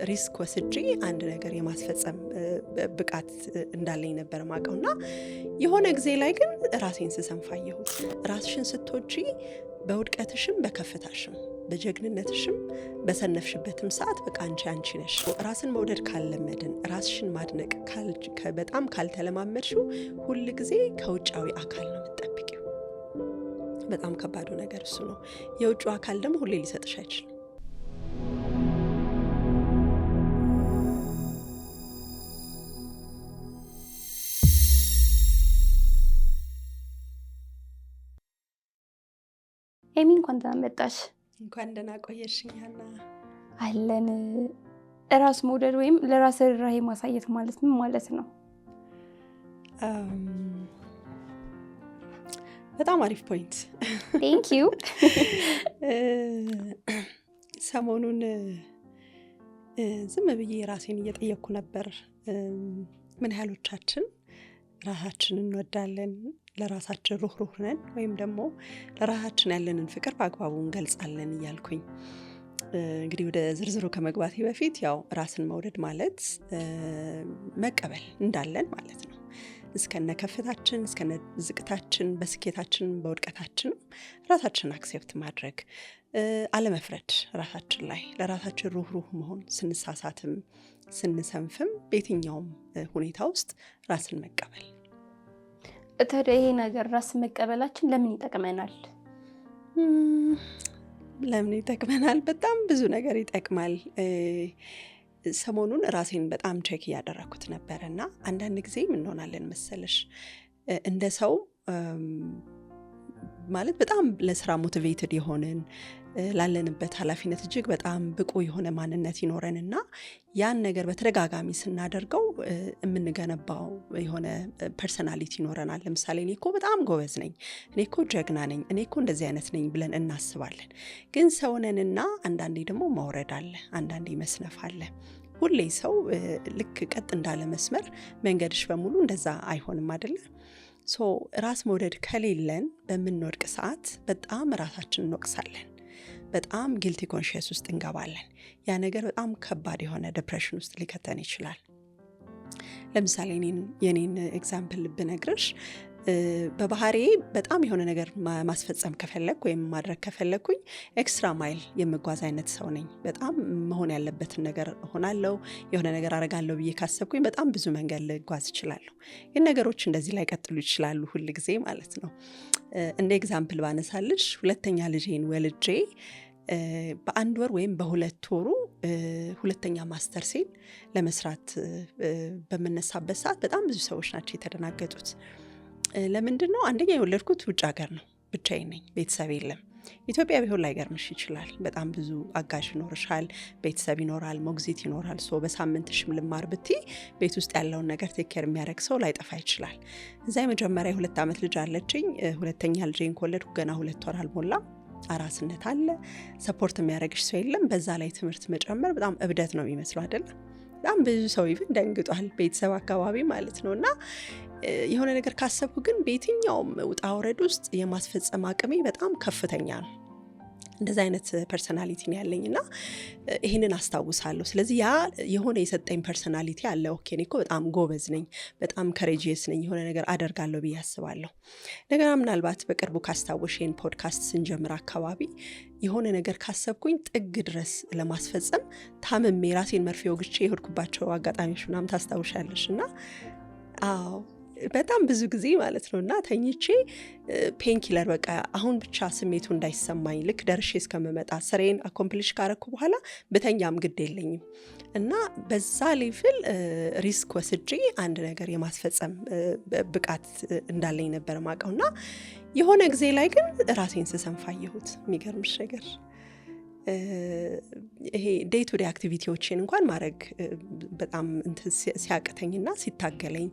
ሪስክ ወስጄ አንድ ነገር የማስፈጸም ብቃት እንዳለኝ ነበር ማቀውና የሆነ ጊዜ ላይ ግን ራሴን ስሰንፋየሁት ራስሽን ስትወጂ በውድቀትሽም በከፍታሽም በጀግንነትሽም በሰነፍሽበትም ሰዓት በቃ አንቺ ነሽ። ራስን መውደድ ካልለመድን ራስሽን ማድነቅ በጣም ካልተለማመድሽው ሁሉ ጊዜ ከውጫዊ አካል ነው የምትጠብቂው። በጣም ከባዱ ነገር እሱ ነው። የውጫዊ አካል ደግሞ ሁሌ ሊሰጥሽ አይችልም። ኤሚ እንኳን ደህና መጣሽ። እንኳን ደህና ቆየሽኝ ሀና። አለን ራስ መውደድ ወይም ለራስ ራሄ ማሳየት ማለት ምን ማለት ነው? በጣም አሪፍ ፖይንት። ቴንክ ዩ። ሰሞኑን ዝም ብዬ ራሴን እየጠየቅኩ ነበር። ምን ያህሎቻችን ራሳችንን እንወዳለን? ለራሳችን ሩህሩህ ነን ወይም ደግሞ ለራሳችን ያለንን ፍቅር በአግባቡ እንገልጻለን እያልኩኝ እንግዲህ ወደ ዝርዝሩ ከመግባቴ በፊት ያው ራስን መውደድ ማለት መቀበል እንዳለን ማለት ነው። እስከነ ከፍታችን እስከነ ዝቅታችን በስኬታችን በውድቀታችን ራሳችንን አክሴፕት ማድረግ፣ አለመፍረድ ራሳችን ላይ ለራሳችን ሩህሩህ መሆን፣ ስንሳሳትም ስንሰንፍም በየትኛውም ሁኔታ ውስጥ ራስን መቀበል። ታዲያ ይሄ ነገር ራስ መቀበላችን ለምን ይጠቅመናል? ለምን ይጠቅመናል? በጣም ብዙ ነገር ይጠቅማል። ሰሞኑን ራሴን በጣም ቼክ እያደረኩት ነበረ እና አንዳንድ ጊዜ ምን እንሆናለን መሰለሽ እንደ ሰው ማለት በጣም ለስራ ሞቲቬትድ የሆንን ላለንበት ኃላፊነት እጅግ በጣም ብቁ የሆነ ማንነት ይኖረንና ያን ነገር በተደጋጋሚ ስናደርገው የምንገነባው የሆነ ፐርሰናሊቲ ይኖረናል። ለምሳሌ እኔ እኮ በጣም ጎበዝ ነኝ፣ እኔ እኮ ጀግና ነኝ፣ እኔ እኮ እንደዚህ አይነት ነኝ ብለን እናስባለን። ግን ሰውነንና አንዳንዴ ደግሞ መውረድ አለ፣ አንዳንዴ መስነፍ አለ። ሁሌ ሰው ልክ ቀጥ እንዳለ መስመር መንገድሽ በሙሉ እንደዛ አይሆንም አይደለ? ራስ መውደድ ከሌለን በምንወድቅ ሰዓት በጣም ራሳችንን እንወቅሳለን። በጣም ጊልቲ ኮንሽየስ ውስጥ እንገባለን። ያ ነገር በጣም ከባድ የሆነ ዲፕሬሽን ውስጥ ሊከተን ይችላል። ለምሳሌ የኔን ኤግዛምፕል ብነግርሽ በባህሬ በጣም የሆነ ነገር ማስፈጸም ከፈለኩ ወይም ማድረግ ከፈለኩኝ ኤክስትራ ማይል የምጓዝ አይነት ሰው ነኝ። በጣም መሆን ያለበትን ነገር ሆናለሁ፣ የሆነ ነገር አረጋለሁ ብዬ ካሰብኩኝ በጣም ብዙ መንገድ ልጓዝ እችላለሁ። ግን ነገሮች እንደዚህ ላይ ቀጥሉ ይችላሉ ሁል ጊዜ ማለት ነው። እንደ ኤግዛምፕል ባነሳልሽ ሁለተኛ ልጄን ወልጄ በአንድ ወር ወይም በሁለት ወሩ ሁለተኛ ማስተርሴን ለመስራት በምነሳበት ሰዓት በጣም ብዙ ሰዎች ናቸው የተደናገጡት። ለምንድን ነው? አንደኛ የወለድኩት ውጭ ሀገር ነው፣ ብቻዬን ነኝ፣ ቤተሰብ የለም። ኢትዮጵያ ቢሆን ላይገርምሽ ይችላል። በጣም ብዙ አጋዥ ይኖርሻል፣ ቤተሰብ ይኖራል፣ ሞግዚት ይኖራል። በሳምንትሽም ልማር ብትይ ቤት ውስጥ ያለውን ነገር ቴኬር የሚያደርግ ሰው ላይጠፋ ይችላል። እዛ የመጀመሪያ 2 ዓመት ልጅ አለችኝ። ሁለተኛ ልጄን ከወለድኩ ገና 2 ወር አልሞላም። አራስነት አለ፣ ሰፖርት የሚያደርግሽ ሰው የለም። በዛ ላይ ትምህርት መጨመር በጣም እብደት ነው የሚመስለው አይደል? በጣም ብዙ ሰው ይፍን ደንግጧል፣ ቤተሰብ አካባቢ ማለት ነው። እና የሆነ ነገር ካሰብኩ ግን በየትኛውም ውጣ ውረድ ውስጥ የማስፈጸም አቅሜ በጣም ከፍተኛ ነው። እንደዚህ አይነት ፐርሰናሊቲ ነው ያለኝና ይሄንን አስታውሳለሁ። ስለዚህ ያ የሆነ የሰጠኝ ፐርሰናሊቲ አለ። ኦኬ እኔ እኮ በጣም ጎበዝ ነኝ፣ በጣም ከሬጂየስ ነኝ፣ የሆነ ነገር አደርጋለሁ ብዬ አስባለሁ። ነገር ምናልባት በቅርቡ ካስታወሽን ፖድካስት ስንጀምር አካባቢ የሆነ ነገር ካሰብኩኝ ጥግ ድረስ ለማስፈጸም ታምሜ ራሴን መርፌ ወግቼ የሄድኩባቸው አጋጣሚዎች ምናምን ታስታውሻለሽ? እና አዎ በጣም ብዙ ጊዜ ማለት ነው። እና ተኝቼ ፔንኪለር በቃ አሁን ብቻ ስሜቱ እንዳይሰማኝ ልክ ደርሼ እስከመመጣ ስሬን አኮምፕሊሽ ካረኩ በኋላ በተኛም ግድ የለኝም። እና በዛ ሌቭል ሪስክ ወስጄ አንድ ነገር የማስፈጸም ብቃት እንዳለኝ ነበር ማቀው። እና የሆነ ጊዜ ላይ ግን ራሴን ስሰንፋየሁት የሚገርምሽ ነገር ይሄ ዴይ ቱ ዴይ አክቲቪቲዎችን እንኳን ማድረግ በጣም ሲያቅተኝና ሲታገለኝ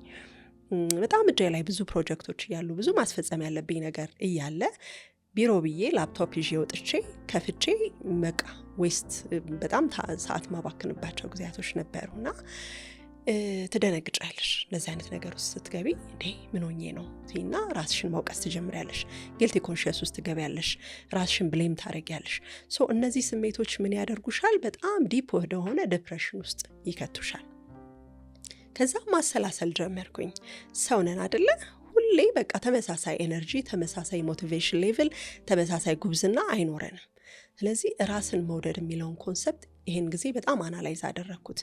በጣም እጄ ላይ ብዙ ፕሮጀክቶች እያሉ ብዙ ማስፈጸም ያለብኝ ነገር እያለ ቢሮ ብዬ ላፕቶፕ ይዤ ወጥቼ ከፍቼ በቃ ዌስት በጣም ሰዓት ማባክንባቸው ጊዜያቶች ነበሩና ትደነግጫለሽ። ለዚህ አይነት ነገር ውስጥ ስትገቢ እንዴ ምን ሆኜ ነው እና ራስሽን ማውቀስ ትጀምሪያለሽ። ጊልቲ ኮንሺየስ ውስጥ ትገቢያለሽ። ራስሽን ብሌም ታደርጊያለሽ። ሶ እነዚህ ስሜቶች ምን ያደርጉሻል? በጣም ዲፕ ወደሆነ ዲፕሬሽን ውስጥ ይከቱሻል። ከዛ ማሰላሰል ጀመርኩኝ። ሰው ነን አይደለ? ሁሌ በቃ ተመሳሳይ ኤነርጂ፣ ተመሳሳይ ሞቲቬሽን ሌቭል፣ ተመሳሳይ ጉብዝና አይኖረንም። ስለዚህ ራስን መውደድ የሚለውን ኮንሰፕት ይሄን ጊዜ በጣም አናላይዝ አደረግኩት።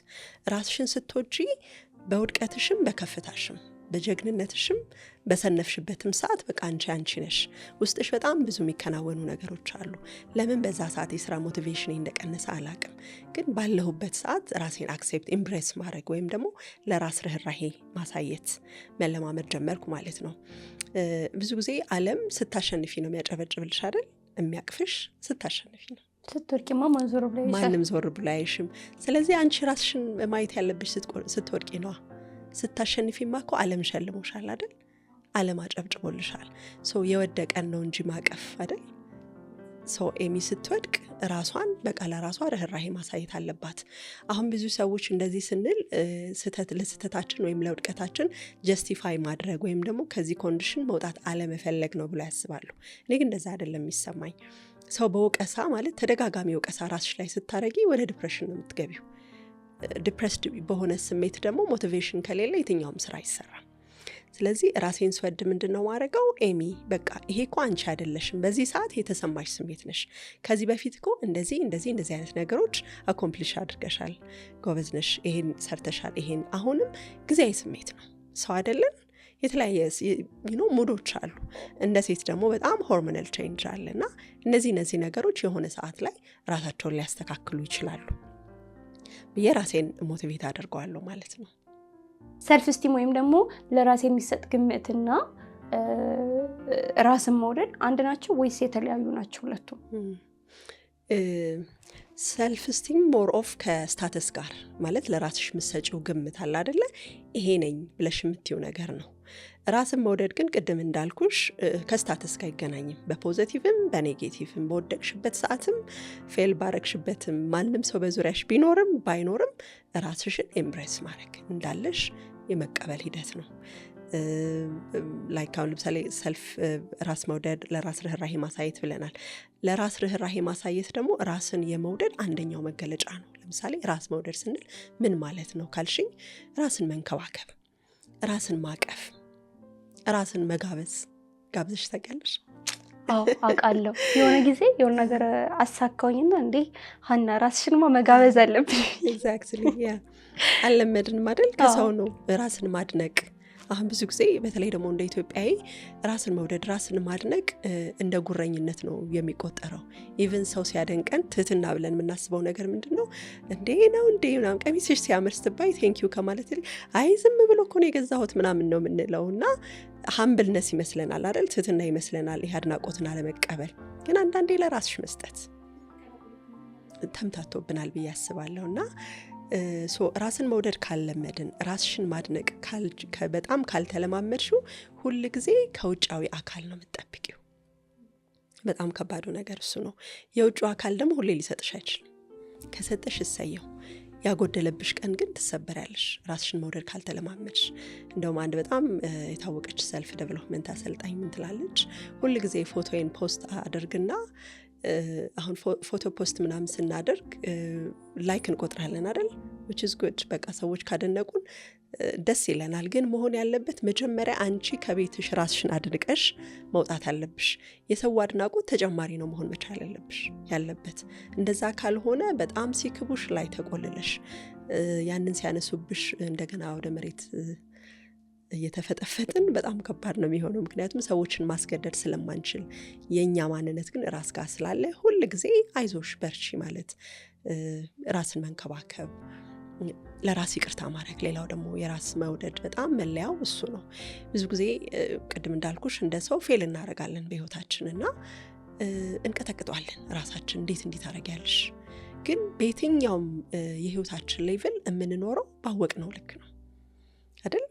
ራስሽን ስትወጂ በውድቀትሽም በከፍታሽም በጀግንነትሽም በሰነፍሽበትም ሰዓት በቃ አንቺ ነሽ። ውስጥሽ በጣም ብዙ የሚከናወኑ ነገሮች አሉ። ለምን በዛ ሰዓት የስራ ሞቲቬሽን እንደቀነሰ አላቅም፣ ግን ባለሁበት ሰዓት ራሴን አክሴፕት ኢምብሬስ ማድረግ ወይም ደግሞ ለራስ ርህራሄ ማሳየት መለማመድ ጀመርኩ ማለት ነው። ብዙ ጊዜ ዓለም ስታሸንፊ ነው የሚያጨበጭብልሽ አይደል? የሚያቅፍሽ ስታሸንፊ ነው። ስትወርቂማ ማንም ዞር ብሎ አይሽም። ስለዚህ አንቺ ራስሽን ማየት ያለብሽ ስትወርቂ ነዋ። ስታሸንፊማ እኮ ዓለም ሸልሞሻል አይደል? ዓለም አጨብጭቦልሻል። ሰው የወደቀን ነው እንጂ ማቀፍ አይደል? ሰው ኤሚ ስትወድቅ ራሷን በቃ ለራሷ ርህራሄ ማሳየት አለባት። አሁን ብዙ ሰዎች እንደዚህ ስንል ለስህተታችን ወይም ለውድቀታችን ጀስቲፋይ ማድረግ ወይም ደግሞ ከዚህ ኮንዲሽን መውጣት አለመፈለግ ነው ብሎ ያስባሉ። እኔ ግን እንደዛ አይደለም የሚሰማኝ። ሰው በወቀሳ ማለት ተደጋጋሚ ወቀሳ ራስሽ ላይ ስታረጊ ወደ ዲፕሬሽን ነው የምትገቢው። ዲፕሬስድ በሆነ ስሜት ደግሞ ሞቲቬሽን ከሌለ የትኛውም ስራ አይሰራም። ስለዚህ ራሴን ስወድ ምንድን ነው ማድረገው? ኤሚ በቃ ይሄ እኮ አንቺ አይደለሽም፣ በዚህ ሰዓት የተሰማሽ ስሜት ነሽ። ከዚህ በፊት እኮ እንደዚህ አይነት ነገሮች አኮምፕሊሽ አድርገሻል፣ ጎበዝ ነሽ፣ ይሄን ሰርተሻል። ይሄን አሁንም ጊዜያዊ ስሜት ነው። ሰው አይደለን? የተለያየ ሙዶች አሉ። እንደ ሴት ደግሞ በጣም ሆርሞናል ቼንጅ አለ እና እነዚህ ነገሮች የሆነ ሰዓት ላይ ራሳቸውን ሊያስተካክሉ ይችላሉ ብዬ ራሴን ሞቲቬት አድርገዋለሁ ማለት ነው። ሰልፍ ስቲም ወይም ደግሞ ለራስ የሚሰጥ ግምትና ራስን መውደድ አንድ ናቸው ወይስ የተለያዩ ናቸው ሁለቱም? ሰልፍ ስቲም ሞር ኦፍ ከስታተስ ጋር ማለት ለራስሽ የምትሰጪው ግምት አለ አይደለ? ይሄ ነኝ ብለሽ የምትይው ነገር ነው። ራስን መውደድ ግን ቅድም እንዳልኩሽ ከስታተስ ጋር አይገናኝም። በፖዚቲቭም በኔጌቲቭም በወደቅሽበት ሰዓትም ፌል ባረግሽበትም ማንም ሰው በዙሪያሽ ቢኖርም ባይኖርም ራስሽን ኤምብሬስ ማድረግ እንዳለሽ የመቀበል ሂደት ነው። ላይክ አሁን ለምሳሌ ሰልፍ ራስ መውደድ ለራስ ርህራሄ ማሳየት ብለናል። ለራስ ርህራሄ ማሳየት ደግሞ ራስን የመውደድ አንደኛው መገለጫ ነው። ለምሳሌ ራስ መውደድ ስንል ምን ማለት ነው ካልሽኝ፣ ራስን መንከባከብ፣ ራስን ማቀፍ፣ ራስን መጋበዝ። ጋብዘሽ ታውቂያለሽ? አዎ አውቃለሁ። የሆነ ጊዜ የሆነ ነገር አሳካውኝና እንዴ ሀና ራስሽንማ መጋበዝ አለብሽ። ኤግዛክትሊ ያ አልለመድንም አይደል? ከሰው ነው ራስን ማድነቅ። አሁን ብዙ ጊዜ በተለይ ደግሞ እንደ ኢትዮጵያዊ ራስን መውደድ ራስን ማድነቅ እንደ ጉረኝነት ነው የሚቆጠረው። ኢቭን ሰው ሲያደንቀን ትህትና ብለን የምናስበው ነገር ምንድን ነው? እንዴ ነው እንዴ ምናምን ቀሚስሽ ሲያምር ስትባይ ቴንኪዩ ከማለት ይልቅ አይ ዝም ብሎ እኮ ነው የገዛሁት ምናምን ነው የምንለው እና ሀምብልነስ ይመስለናል አይደል? ትህትና ይመስለናል ይህ አድናቆትን አለመቀበል። ግን አንዳንዴ ለራስሽ መስጠት ተምታቶብናል ብዬ አስባለሁ እና ራስን መውደድ ካልለመድን ራስሽን ማድነቅ በጣም ካልተለማመድሽው ሁል ጊዜ ከውጫዊ አካል ነው የምትጠብቂው። በጣም ከባዱ ነገር እሱ ነው። የውጫዊ አካል ደግሞ ሁሌ ሊሰጥሽ አይችልም። ከሰጠሽ እሰየው፣ ያጎደለብሽ ቀን ግን ትሰበሪያለሽ ራስሽን መውደድ ካልተለማመድሽ። እንደውም አንድ በጣም የታወቀች ሰልፍ ዴቨሎፕመንት አሰልጣኝ ምን ትላለች? ሁል ጊዜ ፎቶዬን ፖስት አድርግና አሁን ፎቶ ፖስት ምናምን ስናደርግ ላይክ እንቆጥራለን አይደል? which is good። በቃ ሰዎች ካደነቁን ደስ ይለናል። ግን መሆን ያለበት መጀመሪያ አንቺ ከቤትሽ ራስሽን አድንቀሽ መውጣት አለብሽ። የሰው አድናቆት ተጨማሪ ነው መሆን መቻል ያለበት። እንደዛ ካልሆነ በጣም ሲክቡሽ ላይ ተቆልለሽ ያንን ሲያነሱብሽ እንደገና ወደ መሬት እየተፈጠፈጥን በጣም ከባድ ነው የሚሆነው። ምክንያቱም ሰዎችን ማስገደድ ስለማንችል፣ የኛ ማንነት ግን ራስ ጋር ስላለ ሁል ጊዜ አይዞሽ በርቺ ማለት፣ ራስን መንከባከብ፣ ለራስ ይቅርታ ማድረግ። ሌላው ደግሞ የራስ መውደድ በጣም መለያው እሱ ነው። ብዙ ጊዜ ቅድም እንዳልኩሽ እንደ ሰው ፌል እናደርጋለን በህይወታችን እና እንቀጠቅጠዋለን ራሳችን። እንዴት ታደርጊያለሽ? ግን በየትኛውም የህይወታችን ሌቭል የምንኖረው ባወቅነው ልክ ነው አይደል?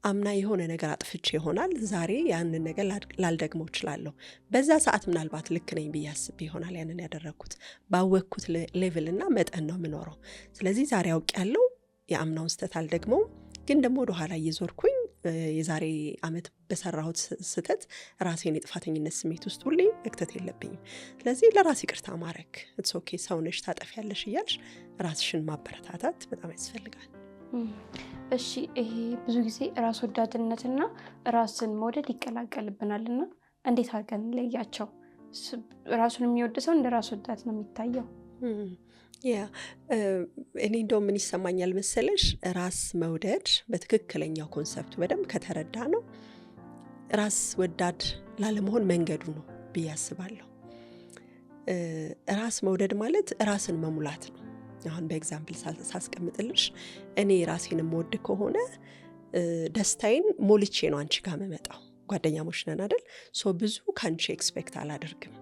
አምና የሆነ ነገር አጥፍቼ ይሆናል፣ ዛሬ ያንን ነገር ላልደግመው እችላለሁ። በዛ ሰዓት ምናልባት ልክ ነኝ ብዬ አስቤ ይሆናል ያንን ያደረግኩት። ባወቅኩት ሌቭል እና መጠን ነው የምኖረው። ስለዚህ ዛሬ አውቄያለሁ፣ የአምናውን ስህተት አልደግመውም፣ ግን ደግሞ ወደኋላ እየዞርኩኝ የዛሬ ዓመት በሰራሁት ስህተት ራሴን የጥፋተኝነት ስሜት ውስጥ ሁሌ መክተት የለብኝም። ስለዚህ ለራስ ይቅርታ ማድረግ ኢትስ ኦኬ፣ ሰውነሽ ታጠፊያለሽ እያልሽ ራስሽን ማበረታታት በጣም ያስፈልጋል። እሺ፣ ይሄ ብዙ ጊዜ ራስ ወዳድነትና ራስን መውደድ ይቀላቀልብናልና እንዴት አድርገን ለያቸው? ራሱን የሚወድ ሰው እንደ ራስ ወዳድ ነው የሚታየው። ያ እኔ እንደው ምን ይሰማኛል መሰለሽ፣ ራስ መውደድ በትክክለኛው ኮንሰፕቱ በደንብ ከተረዳ ነው ራስ ወዳድ ላለመሆን መንገዱ ነው ብዬ አስባለሁ። ራስ መውደድ ማለት ራስን መሙላት ነው። አሁን በኤግዛምፕል ሳስቀምጥልሽ እኔ ራሴን የምወድ ከሆነ ደስታዬን ሞልቼ ነው አንቺ ጋር መመጣው። ጓደኛሞች ነን አይደል? ብዙ ከአንቺ ኤክስፔክት አላደርግም፣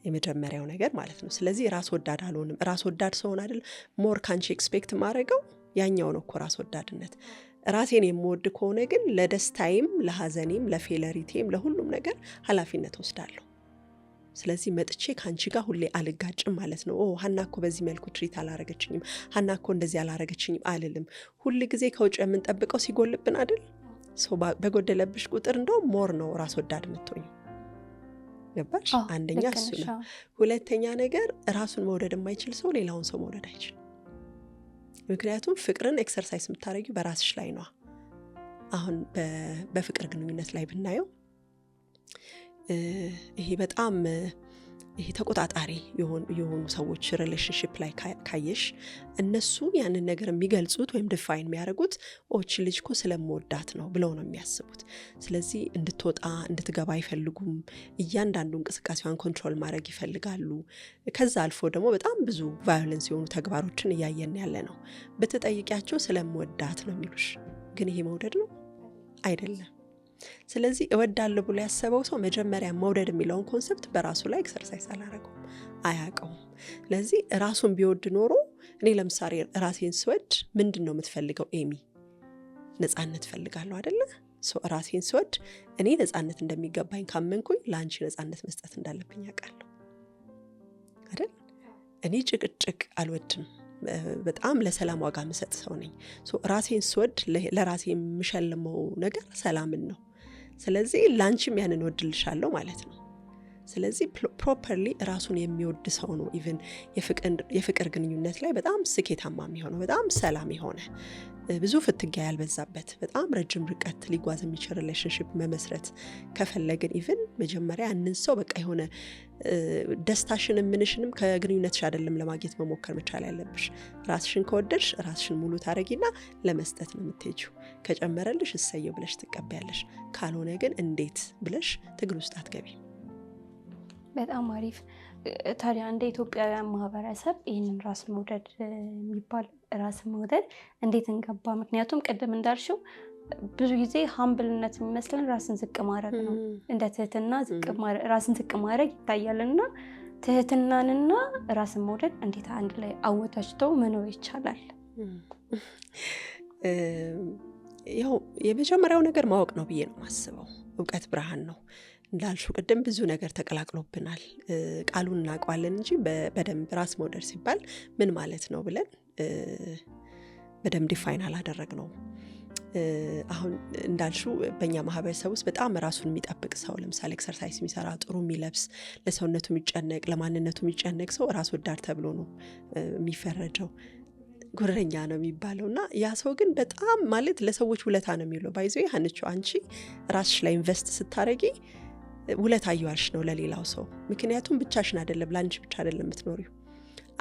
የመጀመሪያው ነገር ማለት ነው። ስለዚህ ራስ ወዳድ አልሆንም። ራስ ወዳድ ሰውን አይደል ሞር ከአንቺ ኤክስፔክት ማድረገው፣ ያኛው ነው እኮ ራስ ወዳድነት። ራሴን የምወድ ከሆነ ግን ለደስታዬም፣ ለሐዘኔም፣ ለፌለሪቴም፣ ለሁሉም ነገር ኃላፊነት ወስዳለሁ። ስለዚህ መጥቼ ከአንቺ ጋር ሁሌ አልጋጭም ማለት ነው። ሀና እኮ በዚህ መልኩ ትሪት አላረገችኝም፣ ሀና እኮ እንደዚህ አላረገችኝም አልልም። ሁል ጊዜ ከውጭ የምንጠብቀው ሲጎልብን አይደል? በጎደለብሽ ቁጥር እንደውም ሞር ነው ራስ ወዳድ የምትሆኝ። ገባሽ? አንደኛ እሱ ነው። ሁለተኛ ነገር ራሱን መውደድ የማይችል ሰው ሌላውን ሰው መውደድ አይችልም። ምክንያቱም ፍቅርን ኤክሰርሳይዝ የምታደርጊው በራስሽ ላይ ነው። አሁን በፍቅር ግንኙነት ላይ ብናየው ይሄ በጣም ይሄ ተቆጣጣሪ የሆኑ ሰዎች ሪሌሽንሽፕ ላይ ካየሽ እነሱ ያንን ነገር የሚገልጹት ወይም ዲፋይን የሚያደርጉት እቺ ልጅ እኮ ስለምወዳት ነው ብለው ነው የሚያስቡት። ስለዚህ እንድትወጣ እንድትገባ አይፈልጉም። እያንዳንዱ እንቅስቃሴዋን ኮንትሮል ማድረግ ይፈልጋሉ። ከዛ አልፎ ደግሞ በጣም ብዙ ቫዮለንስ የሆኑ ተግባሮችን እያየን ያለ ነው። ብትጠይቂያቸው ስለምወዳት ነው የሚሉሽ። ግን ይሄ መውደድ ነው አይደለም። ስለዚህ እወዳለሁ ብሎ ያሰበው ሰው መጀመሪያ መውደድ የሚለውን ኮንሰፕት በራሱ ላይ ኤክሰርሳይዝ አላረገውም፣ አያውቀውም። ስለዚህ ራሱን ቢወድ ኖሮ እኔ ለምሳሌ ራሴን ስወድ ምንድን ነው የምትፈልገው ኤሚ? ነፃነት ፈልጋለሁ አይደለ? ራሴን ስወድ እኔ ነፃነት እንደሚገባኝ ካመንኩኝ ለአንቺ ነፃነት መስጠት እንዳለብኝ አውቃለሁ አይደል? እኔ ጭቅጭቅ አልወድም፣ በጣም ለሰላም ዋጋ ምሰጥ ሰው ነኝ። ራሴን ስወድ ለራሴ የምሸልመው ነገር ሰላምን ነው። ስለዚህ ላንቺም ያንን ወድልሻለሁ ማለት ነው። ስለዚህ ፕሮፐርሊ ራሱን የሚወድ ሰው ነው ኢቭን የፍቅር ግንኙነት ላይ በጣም ስኬታማ የሚሆነው፣ በጣም ሰላም የሆነ ብዙ ፍትጊያ ያልበዛበት በጣም ረጅም ርቀት ሊጓዝ የሚችል ሪሌሽንሽፕ መመስረት ከፈለግን ኢቭን መጀመሪያ ያንን ሰው በቃ የሆነ ደስታሽንም ምንሽንም ከግንኙነትሽ አይደለም ለማግኘት መሞከር መቻል ያለብሽ። ራስሽን ከወደድሽ ራስሽን ሙሉ ታረጊና ለመስጠት ነው የምትሄጂው። ከጨመረልሽ እሰየው ብለሽ ትቀበያለሽ። ካልሆነ ግን እንዴት ብለሽ ትግል ውስጥ አትገቢ። በጣም አሪፍ። ታዲያ እንደ ኢትዮጵያውያን ማህበረሰብ ይህንን ራስ መውደድ የሚባል ራስ መውደድ እንዴት እንገባ? ምክንያቱም ቅድም እንዳልሽው ብዙ ጊዜ ሀምብልነት የሚመስለን ራስን ዝቅ ማድረግ ነው። እንደ ትህትና ራስን ዝቅ ማድረግ ይታያልና ትህትናንና ራስን መውደድ እንዴት አንድ ላይ አወታችተው መኖር ይቻላል? ያው የመጀመሪያው ነገር ማወቅ ነው ብዬ ነው የማስበው። እውቀት ብርሃን ነው እንዳልሹ ቅድም ብዙ ነገር ተቀላቅሎብናል። ቃሉን እናውቀዋለን እንጂ በደንብ ራስ መውደድ ሲባል ምን ማለት ነው ብለን በደንብ ዲፋይን አላደረግነው። አሁን እንዳልሹ በእኛ ማህበረሰብ ውስጥ በጣም ራሱን የሚጠብቅ ሰው፣ ለምሳሌ ኤክሰርሳይዝ የሚሰራ፣ ጥሩ የሚለብስ፣ ለሰውነቱ የሚጨነቅ፣ ለማንነቱ የሚጨነቅ ሰው ራስ ወዳድ ተብሎ ነው የሚፈረጀው። ጉረኛ ነው የሚባለው። እና ያ ሰው ግን በጣም ማለት ለሰዎች ውለታ ነው የሚውለው። ባይዞ ሀንቾ አንቺ ራስሽ ላይ ኢንቨስት ስታረጊ ውለታ እየዋልሽ ነው ለሌላው ሰው። ምክንያቱም ብቻሽን አይደለም፣ ለአንቺ ብቻ አይደለም የምትኖሪው።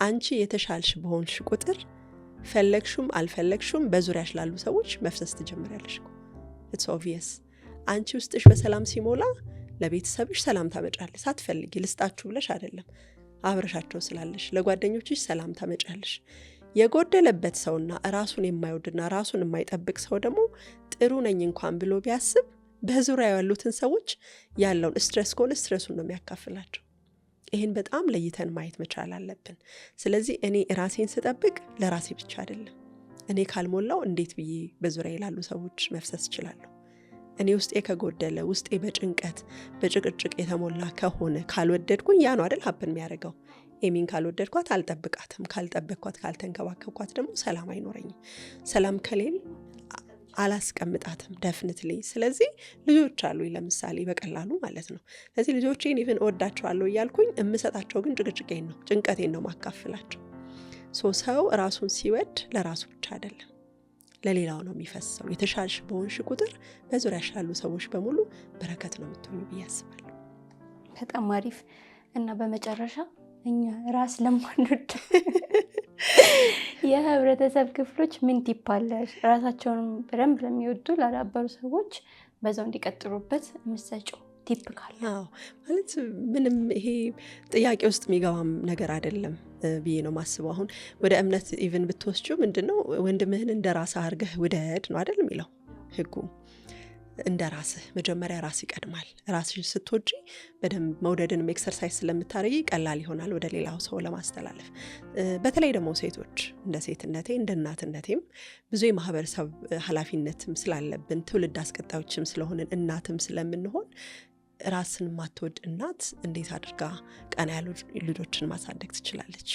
አንቺ የተሻልሽ በሆንሽ ቁጥር ፈለግሹም አልፈለግሹም በዙሪያሽ ላሉ ሰዎች መፍሰስ ትጀምሪያለሽ። ኢትስ ኦብቪየስ። አንቺ ውስጥሽ በሰላም ሲሞላ ለቤተሰብሽ ሰላም ታመጫለሽ። ሳትፈልጊ ልስጣችሁ ብለሽ አይደለም፣ አብረሻቸው ስላለሽ ለጓደኞችሽ ሰላም ታመጫለሽ። የጎደለበት ሰውና ራሱን የማይወድና ራሱን የማይጠብቅ ሰው ደግሞ ጥሩ ነኝ እንኳን ብሎ ቢያስብ በዙሪያ ያሉትን ሰዎች ያለውን ስትረስ ከሆነ ስትረሱን ነው የሚያካፍላቸው። ይህን በጣም ለይተን ማየት መቻል አለብን። ስለዚህ እኔ ራሴን ስጠብቅ ለራሴ ብቻ አይደለም። እኔ ካልሞላው እንዴት ብዬ በዙሪያ ያሉ ሰዎች መፍሰስ እችላለሁ? እኔ ውስጤ ከጎደለ፣ ውስጤ በጭንቀት በጭቅጭቅ የተሞላ ከሆነ ካልወደድኩኝ ያ ነው አይደል ሀብን የሚያደርገው። ኤሚን ካልወደድኳት አልጠብቃትም፣ ካልጠበቅኳት ካልተንከባከብኳት ደግሞ ሰላም አይኖረኝም። ሰላም ከሌል አላስቀምጣትም ደፍኒትሊ። ስለዚህ ልጆች አሉ ለምሳሌ በቀላሉ ማለት ነው። ስለዚህ ልጆቼን ኢቭን እወዳቸዋለሁ እያልኩኝ የምሰጣቸው ግን ጭቅጭቄን ነው ጭንቀቴን ነው ማካፍላቸው። ሰው ራሱን ሲወድ ለራሱ ብቻ አይደለም ለሌላው ነው የሚፈሰው። የተሻልሽ በሆንሽ ቁጥር በዙሪያሽ ያሉ ሰዎች በሙሉ በረከት ነው የምትሆኑ ብዬ አስባለሁ። በጣም አሪፍ። እና በመጨረሻ እኛ ራስ ለማንወድ የህብረተሰብ ክፍሎች ምን ቲፕ አለሽ? ራሳቸውን በደንብ ለሚወዱ ላዳበሩ ሰዎች በዛው እንዲቀጥሉበት የምትሰጪው ቲፕ ካለ? ማለት ምንም ይሄ ጥያቄ ውስጥ የሚገባም ነገር አይደለም ብዬ ነው ማስበው። አሁን ወደ እምነት ኢቭን ብትወስጂው ምንድነው ወንድምህን እንደ ራስህ አድርገህ ውደድ ነው አይደል የሚለው ህጉ። እንደ ራስህ መጀመሪያ ራስ ይቀድማል። ራስሽን ስትወጂ በደንብ መውደድንም ኤክሰርሳይዝ ስለምታደርጊ ቀላል ይሆናል ወደ ሌላው ሰው ለማስተላለፍ። በተለይ ደግሞ ሴቶች እንደ ሴትነቴ እንደ እናትነቴም ብዙ የማህበረሰብ ኃላፊነትም ስላለብን ትውልድ አስቀጣዮችም ስለሆንን እናትም ስለምንሆን ራስን ማትወድ እናት እንዴት አድርጋ ቀና ያሉ ልጆችን ማሳደግ ትችላለች?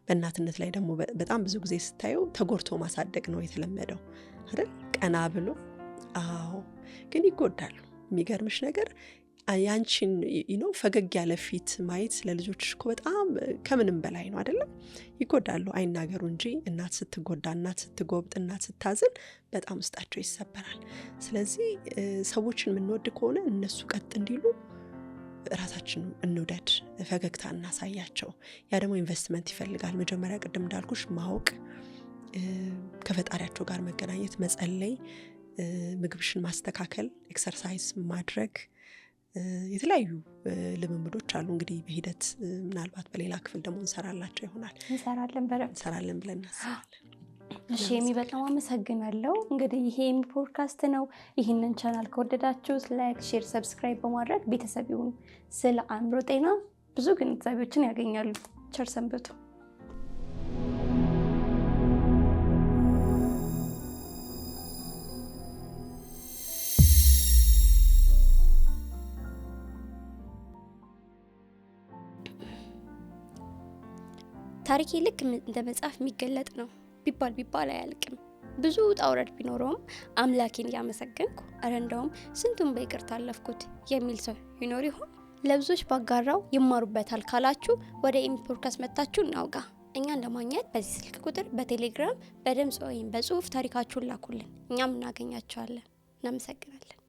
በእናትነት ላይ ደግሞ በጣም ብዙ ጊዜ ስታየው ተጎርቶ ማሳደግ ነው የተለመደው አይደል? ቀና ብሎ ግን ይጎዳሉ። የሚገርምሽ ነገር ያንቺን ፈገግ ያለ ፊት ማየት ለልጆች እኮ በጣም ከምንም በላይ ነው አይደለም? ይጎዳሉ። አይናገሩ እንጂ እናት ስትጎዳ፣ እናት ስትጎብጥ፣ እናት ስታዝን በጣም ውስጣቸው ይሰበራል። ስለዚህ ሰዎችን የምንወድ ከሆነ እነሱ ቀጥ እንዲሉ ራሳችን እንውደድ፣ ፈገግታ እናሳያቸው። ያ ደግሞ ኢንቨስትመንት ይፈልጋል። መጀመሪያ ቅድም እንዳልኩሽ ማወቅ፣ ከፈጣሪያቸው ጋር መገናኘት፣ መጸለይ፣ ምግብሽን ማስተካከል፣ ኤክሰርሳይዝ ማድረግ፣ የተለያዩ ልምምዶች አሉ። እንግዲህ በሂደት ምናልባት በሌላ ክፍል ደግሞ እንሰራላቸው ይሆናል። እንሰራለን ብለን እናስባለን። እሺ ኤሚ በጣም አመሰግናለሁ። እንግዲህ ይሄ ኤሚ ፖድካስት ነው። ይህንን ቻናል ከወደዳችሁት ላይክ፣ ሼር፣ ሰብስክራይብ በማድረግ ቤተሰብ ይሁኑ። ስለ አእምሮ ጤና ብዙ ግንዛቤዎችን ያገኛሉ። ቸር ሰንብቱ። ታሪኬ ልክ እንደ መጽሐፍ የሚገለጥ ነው ቢባል አያልቅም። ብዙ ውጣ ውረድ ቢኖረውም አምላኬን እያመሰገንኩ ኧረ እንደውም ስንቱን በይቅርታ አለፍኩት የሚል ሰው ይኖር ይሆን? ለብዙዎች ባጋራው ይማሩበታል ካላችሁ ወደ ኤሚ ፖድካስት መጣችሁ እናውጋ። እኛን ለማግኘት በዚህ ስልክ ቁጥር በቴሌግራም በድምጽ ወይም በጽሁፍ ታሪካችሁን ላኩልን። እኛም እናገኛችኋለን። እናመሰግናለን።